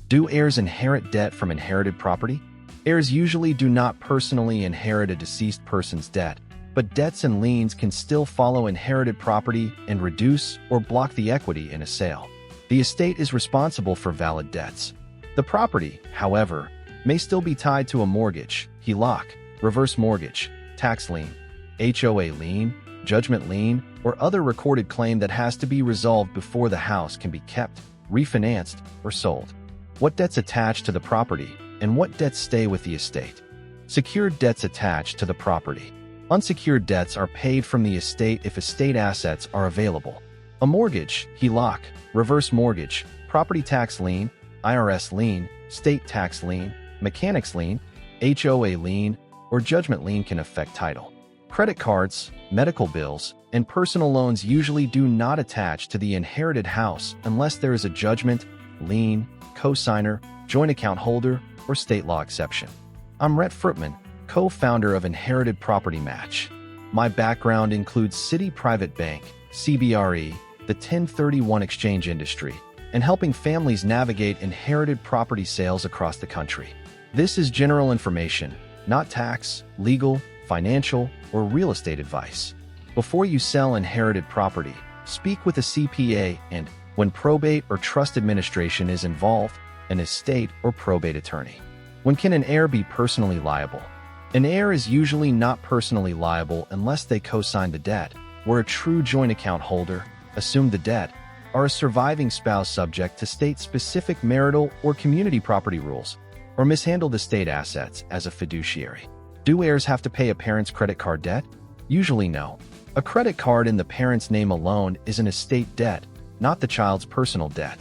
Do heirs inherit debt from inherited property? Heirs usually do not personally inherit a deceased person's debt, but debts and liens can still follow inherited property and reduce or block the equity in a sale. The estate is responsible for valid debts. The property, however, may still be tied to a mortgage, HELOC, reverse mortgage, tax lien, HOA lien, judgment lien, or other recorded claim that has to be resolved before the house can be kept, refinanced, or sold. What debts attach to the property, and what debts stay with the estate? Secured debts attach to the property. Unsecured debts are paid from the estate if estate assets are available. A mortgage, HELOC, reverse mortgage, property tax lien, IRS lien, state tax lien, mechanics lien, HOA lien, or judgment lien can affect title. Credit cards, medical bills, and personal loans usually do not attach to the inherited house unless there is a judgment, lien, cosigner, joint account holder, or state law exception. I'm Rhett Fruitman, co-founder of Inherited Property Match. My background includes City Private Bank, CBRE, the 1031 exchange industry, and helping families navigate inherited property sales across the country. This is general information, not tax, legal, financial, or real estate advice. Before you sell inherited property, speak with a CPA and, when probate or trust administration is involved, an estate or probate attorney. When can an heir be personally liable? An heir is usually not personally liable unless they co-sign the debt, were a true joint account holder, assumed the debt, are a surviving spouse subject to state-specific marital or community property rules, or mishandled estate assets as a fiduciary. Do heirs have to pay a parent's credit card debt? Usually no. A credit card in the parent's name alone is an estate debt, not the child's personal debt.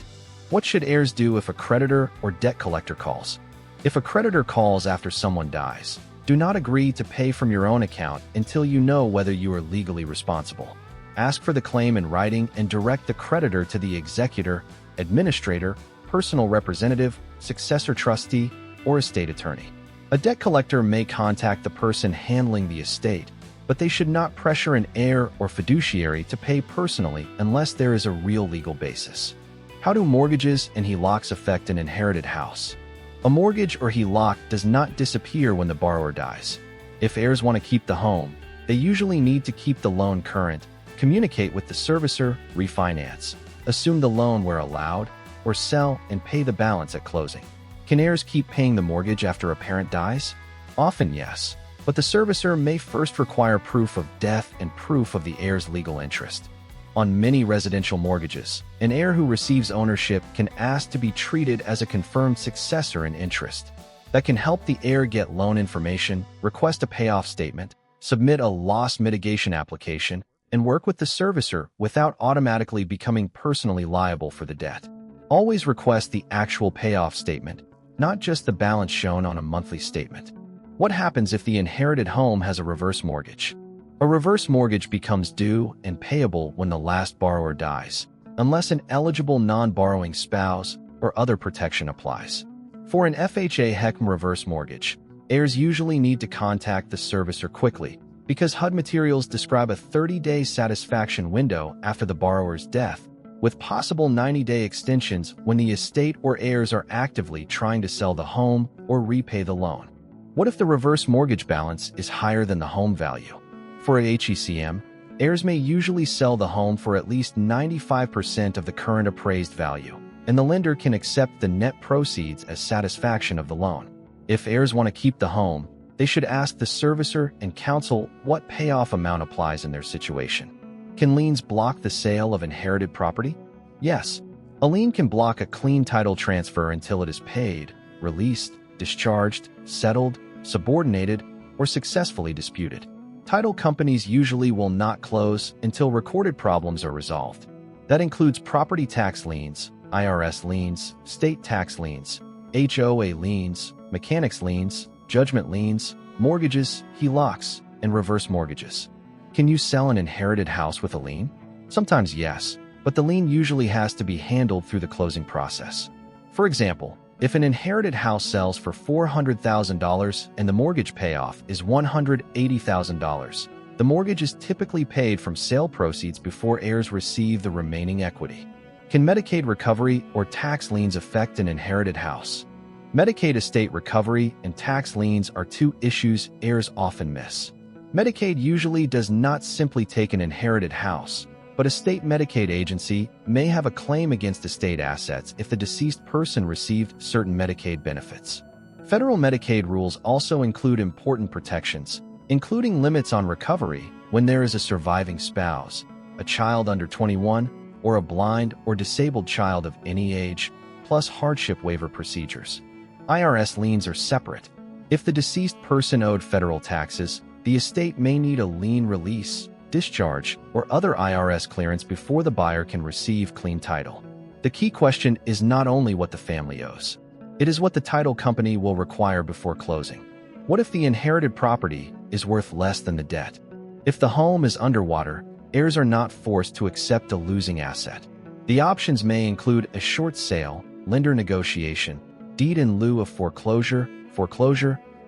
What should heirs do if a creditor or debt collector calls? If a creditor calls after someone dies, do not agree to pay from your own account until you know whether you are legally responsible. Ask for the claim in writing and direct the creditor to the executor, administrator, personal representative, successor trustee, or estate attorney. A debt collector may contact the person handling the estate, but they should not pressure an heir or fiduciary to pay personally unless there is a real legal basis. How do mortgages and HELOCs affect an inherited house? A mortgage or HELOC does not disappear when the borrower dies. If heirs want to keep the home, they usually need to keep the loan current, communicate with the servicer, refinance, assume the loan where allowed, or sell and pay the balance at closing. Can heirs keep paying the mortgage after a parent dies? Often yes, but the servicer may first require proof of death and proof of the heir's legal interest. On many residential mortgages, an heir who receives ownership can ask to be treated as a confirmed successor in interest. That can help the heir get loan information, request a payoff statement, submit a loss mitigation application, and work with the servicer without automatically becoming personally liable for the debt. Always request the actual payoff statement, not just the balance shown on a monthly statement. What happens if the inherited home has a reverse mortgage? A reverse mortgage becomes due and payable when the last borrower dies, unless an eligible non-borrowing spouse or other protection applies. For an FHA/HECM reverse mortgage, heirs usually need to contact the servicer quickly because HUD materials describe a 30-day satisfaction window after the borrower's death, with possible 90-day extensions when the estate or heirs are actively trying to sell the home or repay the loan. What if the reverse mortgage balance is higher than the home value? For a HECM, heirs may usually sell the home for at least 95% of the current appraised value, and the lender can accept the net proceeds as satisfaction of the loan. If heirs want to keep the home, they should ask the servicer and counsel what payoff amount applies in their situation. Can liens block the sale of inherited property? Yes. A lien can block a clean title transfer until it is paid, released, discharged, settled, subordinated, or successfully disputed. Title companies usually will not close until recorded problems are resolved. That includes property tax liens, IRS liens, state tax liens, HOA liens, mechanics liens, judgment liens, mortgages, HELOCs, and reverse mortgages. Can you sell an inherited house with a lien? Sometimes yes, but the lien usually has to be handled through the closing process. For example, if an inherited house sells for $400,000 and the mortgage payoff is $180,000, the mortgage is typically paid from sale proceeds before heirs receive the remaining equity. Can Medicaid recovery or tax liens affect an inherited house? Medicaid estate recovery and tax liens are two issues heirs often miss. Medicaid usually does not simply take an inherited house, but a state Medicaid agency may have a claim against estate assets if the deceased person received certain Medicaid benefits. Federal Medicaid rules also include important protections, including limits on recovery when there is a surviving spouse, a child under 21, or a blind or disabled child of any age, plus hardship waiver procedures. IRS liens are separate. If the deceased person owed federal taxes, the estate may need a lien release, discharge, or other IRS clearance before the buyer can receive clean title. The key question is not only what the family owes. It is what the title company will require before closing. What if the inherited property is worth less than the debt? If the home is underwater, heirs are not forced to accept a losing asset. The options may include a short sale, lender negotiation, deed in lieu of foreclosure,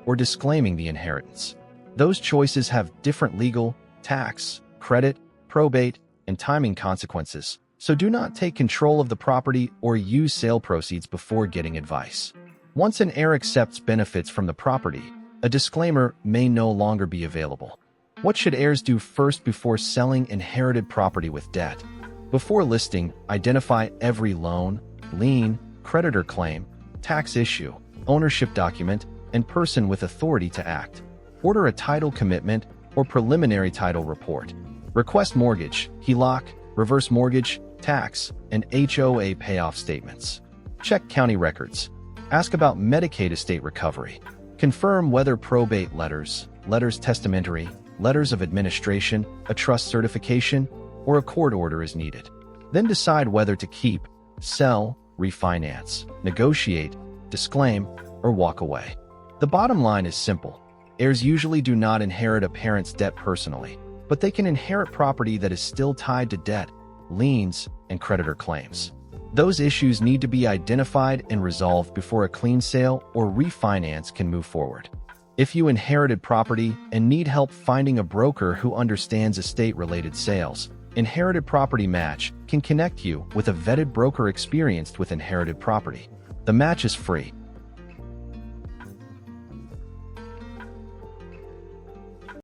or disclaiming the inheritance. Those choices have different legal, tax, credit, probate, and timing consequences, so do not take control of the property or use sale proceeds before getting advice. Once an heir accepts benefits from the property, a disclaimer may no longer be available. What should heirs do first before selling inherited property with debt? Before listing, identify every loan, lien, creditor claim, tax issue, ownership document, and person with authority to act. Order a title commitment or preliminary title report. Request mortgage, HELOC, reverse mortgage, tax, and HOA payoff statements. Check county records. Ask about Medicaid estate recovery. Confirm whether probate letters testamentary, letters of administration, a trust certification, or a court order is needed. Then decide whether to keep, sell, refinance, negotiate, disclaim, or walk away. The bottom line is simple. Heirs usually do not inherit a parent's debt personally, but they can inherit property that is still tied to debt, liens, and creditor claims. Those issues need to be identified and resolved before a clean sale or refinance can move forward. If you inherited property and need help finding a broker who understands estate-related sales, Inherited Property Match can connect you with a vetted broker experienced with inherited property. The match is free.